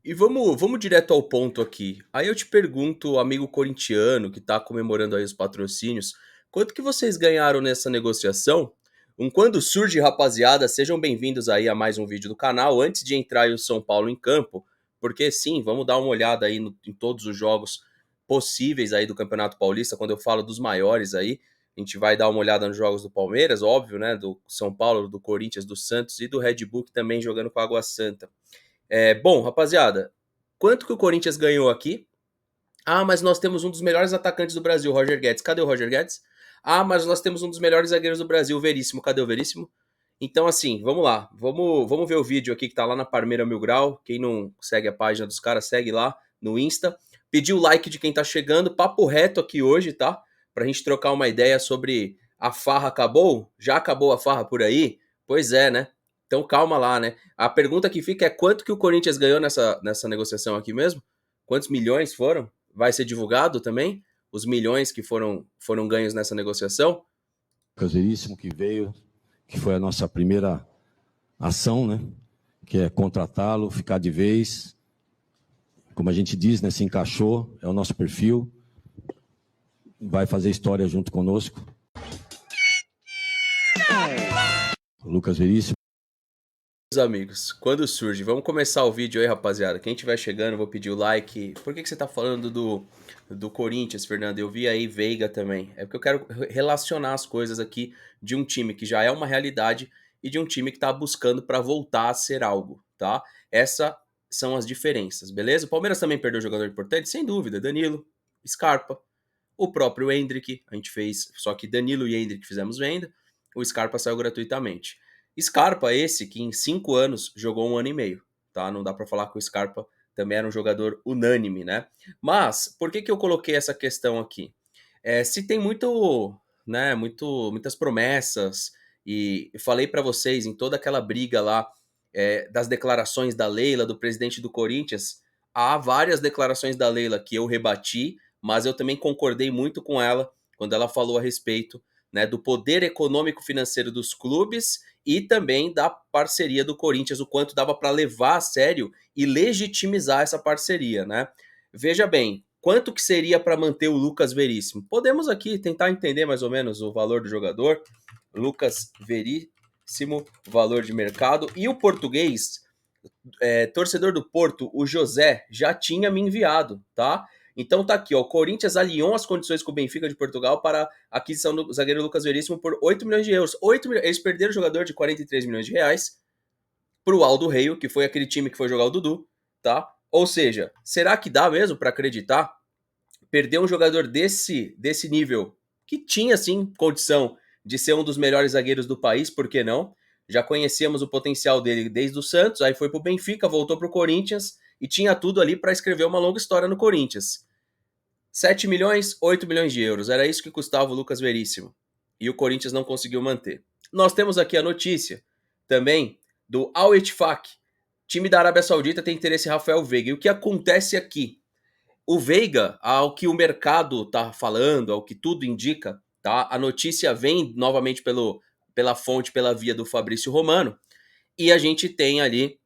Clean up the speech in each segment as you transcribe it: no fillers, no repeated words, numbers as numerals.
E vamos direto ao ponto aqui. Aí eu te pergunto, amigo corintiano que tá comemorando aí os patrocínios, quanto que vocês ganharam nessa negociação? Quando surge, rapaziada, sejam bem-vindos aí a mais um vídeo do canal. Antes de entrar aí o São Paulo em campo, porque sim, vamos dar uma olhada aí em todos os jogos possíveis aí do Campeonato Paulista. Quando eu falo dos maiores aí, a gente vai dar uma olhada nos jogos do Palmeiras, óbvio, né? Do São Paulo, do Corinthians, do Santos e do Red Bull, que também jogando com a Água Santa. Bom, rapaziada, quanto que o Corinthians ganhou aqui? Ah, mas nós temos um dos melhores atacantes do Brasil, Roger Guedes. Cadê o Roger Guedes? Ah, mas nós temos um dos melhores zagueiros do Brasil, o Veríssimo. Cadê o Veríssimo? Então, assim, vamos lá. Vamos ver o vídeo aqui que tá lá na Parmeira Mil Grau. Quem não segue a página dos caras, segue lá no Insta. Pedir o like de quem tá chegando. Papo reto aqui hoje, tá? Pra gente trocar uma ideia sobre a farra acabou? Já acabou a farra por aí? Pois é, né? Então calma lá, né? A pergunta que fica é quanto que o Corinthians ganhou nessa negociação aqui mesmo? Quantos milhões foram? Vai ser divulgado também os milhões que foram ganhos nessa negociação? Veríssimo que veio, que foi a nossa primeira ação, né? Que é contratá-lo, ficar de vez. Como a gente diz, né? Se encaixou, é o nosso perfil. Vai fazer história junto conosco. Lucas Veríssimo. Meus amigos, quando surge, vamos começar o vídeo aí, rapaziada. Quem estiver chegando, vou pedir o like. Por que você tá falando do Corinthians, Fernando? Eu vi aí Veiga também. É porque eu quero relacionar as coisas aqui de um time que já é uma realidade e de um time que tá buscando para voltar a ser algo, tá? Essas são as diferenças, beleza? O Palmeiras também perdeu um jogador importante, sem dúvida. Danilo, Scarpa, o próprio Endrick, a gente fez, só que Danilo e Endrick fizemos venda, o Scarpa saiu gratuitamente. Scarpa esse que em 5 anos jogou 1 ano e meio, tá? Não dá pra falar que o Scarpa também era um jogador unânime, né? Mas, por que eu coloquei essa questão aqui? Se tem muitas promessas, e eu falei pra vocês em toda aquela briga lá das declarações da Leila, do presidente do Corinthians, há várias declarações da Leila que eu rebati, mas eu também concordei muito com ela quando ela falou a respeito, né, do poder econômico financeiro dos clubes e também da parceria do Corinthians, o quanto dava para levar a sério e legitimizar essa parceria, né? Veja bem, quanto que seria para manter o Lucas Veríssimo? Podemos aqui tentar entender mais ou menos o valor do jogador. Lucas Veríssimo, valor de mercado. E o português, torcedor do Porto, o José, já tinha me enviado, tá? Então tá aqui, ó, o Corinthians alinhou as condições com o Benfica de Portugal para a aquisição do zagueiro Lucas Veríssimo por 8 milhões de euros. Eles perderam o jogador de 43 milhões de reais pro Aldo Reio, que foi aquele time que foi jogar o Dudu, tá? Ou seja, será que dá mesmo para acreditar? Perder um jogador desse nível, que tinha sim condição de ser um dos melhores zagueiros do país, por que não? Já conhecíamos o potencial dele desde o Santos, aí foi pro Benfica, voltou pro Corinthians e tinha tudo ali para escrever uma longa história no Corinthians. 7 milhões, 8 milhões de euros, era isso que custava o Lucas Veríssimo. E o Corinthians não conseguiu manter. Nós temos aqui a notícia também do Al Ettifaq. Time da Arábia Saudita tem interesse em Rafael Veiga. E o que acontece aqui? O Veiga, ao que o mercado tá falando, ao que tudo indica, tá? A notícia vem novamente pela fonte, pela via do Fabrício Romano, e a gente tem ali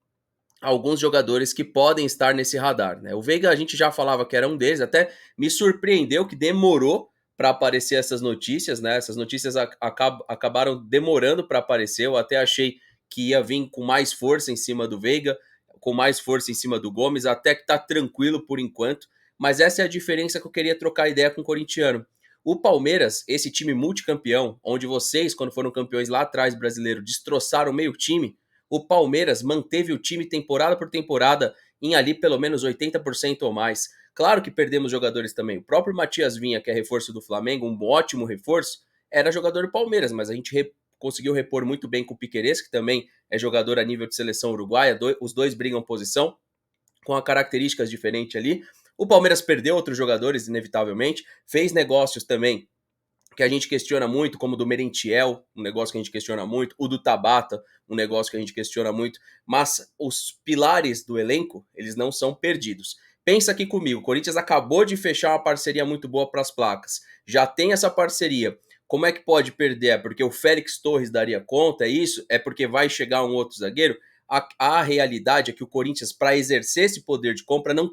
alguns jogadores que podem estar nesse radar, né? O Veiga a gente já falava que era um deles, até me surpreendeu que demorou para aparecer essas notícias, né? Essas notícias acabaram demorando para aparecer. Eu até achei que ia vir com mais força em cima do Veiga, com mais força em cima do Gomes, até que tá tranquilo por enquanto. Mas essa é a diferença que eu queria trocar ideia com o corintiano. O Palmeiras, esse time multicampeão, onde vocês, quando foram campeões lá atrás brasileiro, destroçaram meio time, o Palmeiras manteve o time temporada por temporada em ali pelo menos 80% ou mais. Claro que perdemos jogadores também. O próprio Matias Vinha, que é reforço do Flamengo, um ótimo reforço, era jogador do Palmeiras, mas a gente conseguiu repor muito bem com o Piquerez, que também é jogador a nível de seleção uruguaia. Os dois brigam posição, com características diferentes ali. O Palmeiras perdeu outros jogadores, inevitavelmente. Fez negócios também que a gente questiona muito, como o do Merentiel, um negócio que a gente questiona muito, o do Tabata, um negócio que a gente questiona muito, mas os pilares do elenco, eles não são perdidos. Pensa aqui comigo, o Corinthians acabou de fechar uma parceria muito boa para as placas, já tem essa parceria, como é que pode perder? É porque o Félix Torres daria conta, é isso? É porque vai chegar um outro zagueiro? a realidade é que o Corinthians, para exercer esse poder de compra, não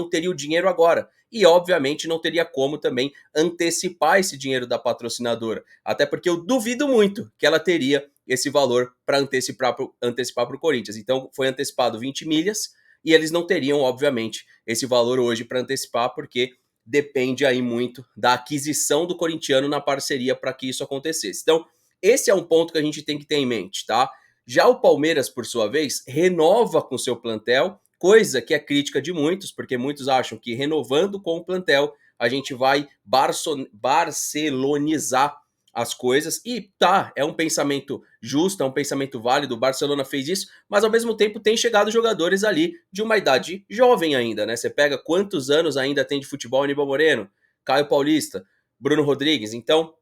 teria o dinheiro agora. E, obviamente, não teria como também antecipar esse dinheiro da patrocinadora. Até porque eu duvido muito que ela teria esse valor para antecipar para o Corinthians. Então, foi antecipado 20 milhas e eles não teriam, obviamente, esse valor hoje para antecipar, porque depende aí muito da aquisição do corintiano na parceria para que isso acontecesse. Então, esse é um ponto que a gente tem que ter em mente, tá? Já o Palmeiras, por sua vez, renova com seu plantel, coisa que é crítica de muitos, porque muitos acham que renovando com o plantel, a gente vai barcelonizar as coisas. E tá, é um pensamento justo, é um pensamento válido, o Barcelona fez isso, mas ao mesmo tempo tem chegado jogadores ali de uma idade jovem ainda, né? Você pega quantos anos ainda tem de futebol Aníbal Moreno, Caio Paulista, Bruno Rodrigues. Então,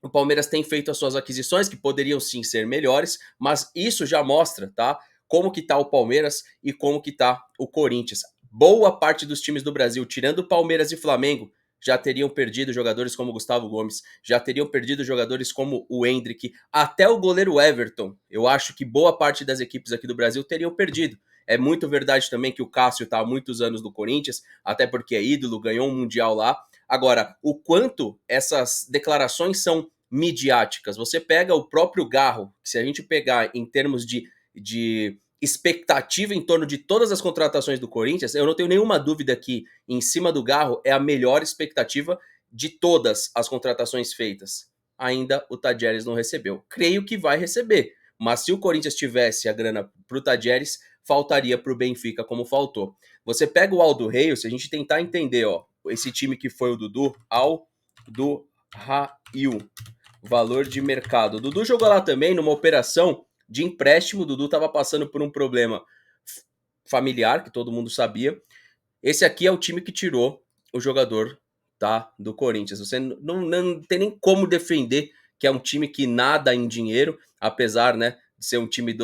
o Palmeiras tem feito as suas aquisições, que poderiam sim ser melhores, mas isso já mostra, tá? Como que tá o Palmeiras e como que tá o Corinthians. Boa parte dos times do Brasil, tirando Palmeiras e Flamengo, já teriam perdido jogadores como Gustavo Gomes, já teriam perdido jogadores como o Endrick, até o goleiro Everton. Eu acho que boa parte das equipes aqui do Brasil teriam perdido. É muito verdade também que o Cássio está há muitos anos no Corinthians, até porque é ídolo, ganhou um Mundial lá. Agora, o quanto essas declarações são midiáticas. Você pega o próprio Garro, que se a gente pegar em termos de expectativa em torno de todas as contratações do Corinthians, eu não tenho nenhuma dúvida que em cima do Garro é a melhor expectativa de todas as contratações feitas. Ainda o Tadjeres não recebeu. Creio que vai receber, mas se o Corinthians tivesse a grana pro Tadjeres, faltaria pro Benfica como faltou. Você pega o Aldo Reis, se a gente tentar entender, ó, esse time que foi o Dudu, Aldo Rail, valor de mercado. O Dudu jogou lá também numa operação de empréstimo. O Dudu estava passando por um problema familiar, que todo mundo sabia. Esse aqui é o time que tirou o jogador, tá, do Corinthians. Você não tem nem como defender que é um time que nada em dinheiro, apesar, né, de ser um time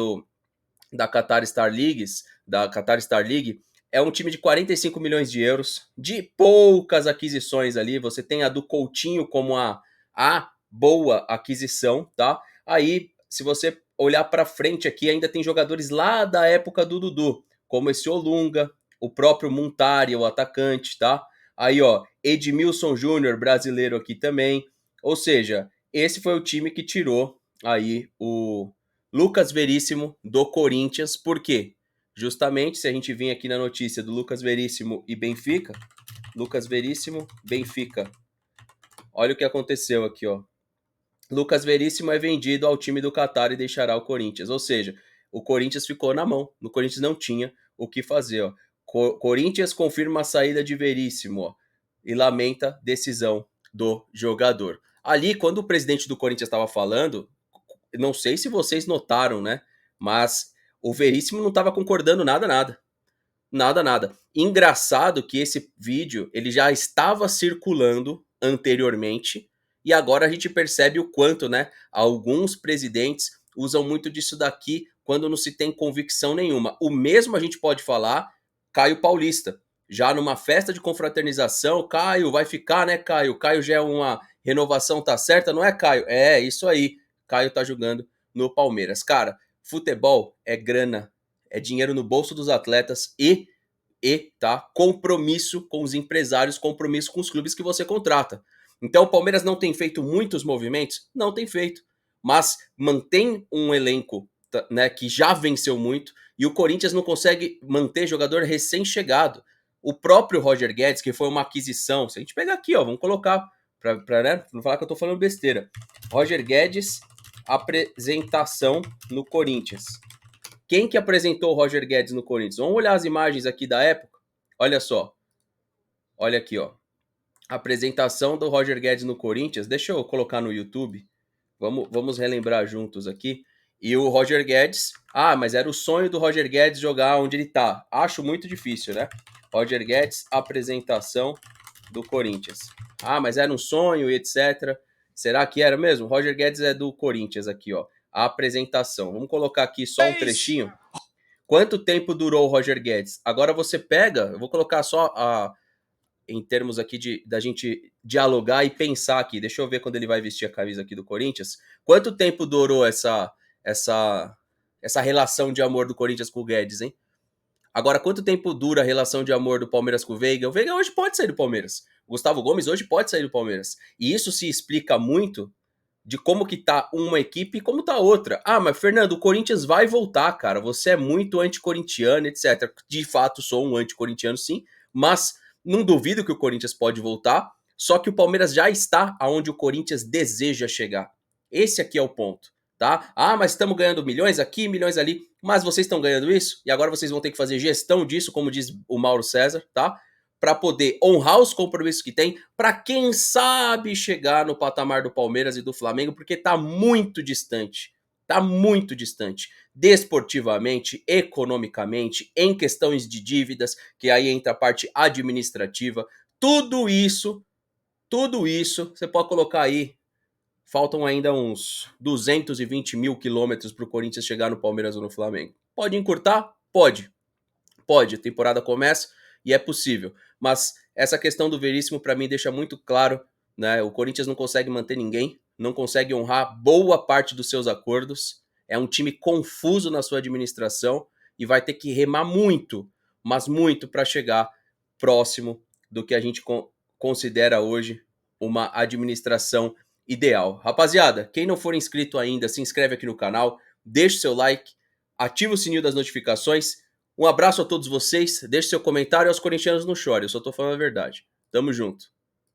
da Qatar Star League, é um time de 45 milhões de euros, de poucas aquisições ali. Você tem a do Coutinho como a boa aquisição, tá? Aí, se você olhar para frente aqui, ainda tem jogadores lá da época do Dudu, como esse Olunga, o próprio Muntari, o atacante, tá? Aí, ó, Edmilson Júnior, brasileiro aqui também. Ou seja, esse foi o time que tirou aí o Lucas Veríssimo do Corinthians. Por quê? Justamente, se a gente vir aqui na notícia do Lucas Veríssimo e Benfica, Lucas Veríssimo, Benfica. Olha o que aconteceu aqui, ó. Lucas Veríssimo é vendido ao time do Qatar e deixará o Corinthians. Ou seja, o Corinthians ficou na mão. O Corinthians não tinha o que fazer, ó. Corinthians confirma a saída de Veríssimo, ó, e lamenta decisão do jogador. Ali, quando o presidente do Corinthians estava falando, não sei se vocês notaram, né? Mas o Veríssimo não estava concordando nada. Nada. Engraçado que esse vídeo ele já estava circulando anteriormente e agora a gente percebe o quanto, né? Alguns presidentes usam muito disso daqui quando não se tem convicção nenhuma. O mesmo a gente pode falar Caio Paulista. Já numa festa de confraternização, Caio vai ficar, né, Caio? Caio já é uma renovação, tá certa, não é, Caio? É, isso aí. Caio tá jogando no Palmeiras. Cara, futebol é grana, é dinheiro no bolso dos atletas e tá, compromisso com os empresários, compromisso com os clubes que você contrata. Então o Palmeiras não tem feito muitos movimentos? Não tem feito, mas mantém um elenco, né, que já venceu muito, e o Corinthians não consegue manter jogador recém-chegado. O próprio Roger Guedes, que foi uma aquisição, se a gente pegar aqui, ó, vamos colocar, para né, não falar que eu tô falando besteira. Roger Guedes, apresentação no Corinthians. Quem que apresentou o Roger Guedes no Corinthians? Vamos olhar as imagens aqui da época. Olha só. Olha aqui, ó. Apresentação do Roger Guedes no Corinthians. Deixa eu colocar no YouTube. Vamos relembrar juntos aqui. E o Roger Guedes... Ah, mas era o sonho do Roger Guedes jogar onde ele tá. Acho muito difícil, né? Roger Guedes, apresentação do Corinthians. Ah, mas era um sonho e etc. Será que era mesmo? Roger Guedes é do Corinthians aqui, ó. A apresentação. Vamos colocar aqui só um trechinho. Quanto tempo durou o Roger Guedes? Agora você pega, eu vou colocar só em termos aqui da gente dialogar e pensar aqui. Deixa eu ver quando ele vai vestir a camisa aqui do Corinthians. Quanto tempo durou essa essa relação de amor do Corinthians com o Guedes, hein? Agora, quanto tempo dura a relação de amor do Palmeiras com o Veiga? O Veiga hoje pode sair do Palmeiras. O Gustavo Gomes hoje pode sair do Palmeiras. E isso se explica muito de como que tá uma equipe e como tá outra. Ah, mas Fernando, o Corinthians vai voltar, cara. Você é muito anticorintiano, etc. De fato, sou um anticorintiano, sim. Mas não duvido que o Corinthians pode voltar. Só que o Palmeiras já está aonde o Corinthians deseja chegar. Esse aqui é o ponto, tá? Ah, mas estamos ganhando milhões aqui, milhões ali. Mas vocês estão ganhando isso? E agora vocês vão ter que fazer gestão disso, como diz o Mauro César, tá? Para poder honrar os compromissos que tem, para quem sabe chegar no patamar do Palmeiras e do Flamengo, porque tá muito distante. Tá muito distante. Desportivamente, economicamente, em questões de dívidas, que aí entra a parte administrativa. Tudo isso, você pode colocar aí. Faltam ainda uns 220 mil quilômetros para o Corinthians chegar no Palmeiras ou no Flamengo. Pode encurtar? Pode. Pode. A temporada começa e é possível. Mas essa questão do Veríssimo, para mim, deixa muito claro, né? O Corinthians não consegue manter ninguém, não consegue honrar boa parte dos seus acordos. É um time confuso na sua administração e vai ter que remar muito, mas muito, para chegar próximo do que a gente considera hoje uma administração ideal. Rapaziada, quem não for inscrito ainda, se inscreve aqui no canal, deixa o seu like, ativa o sininho das notificações. Um abraço a todos vocês, deixe seu comentário e aos corintianos não chorem, eu só tô falando a verdade. Tamo junto.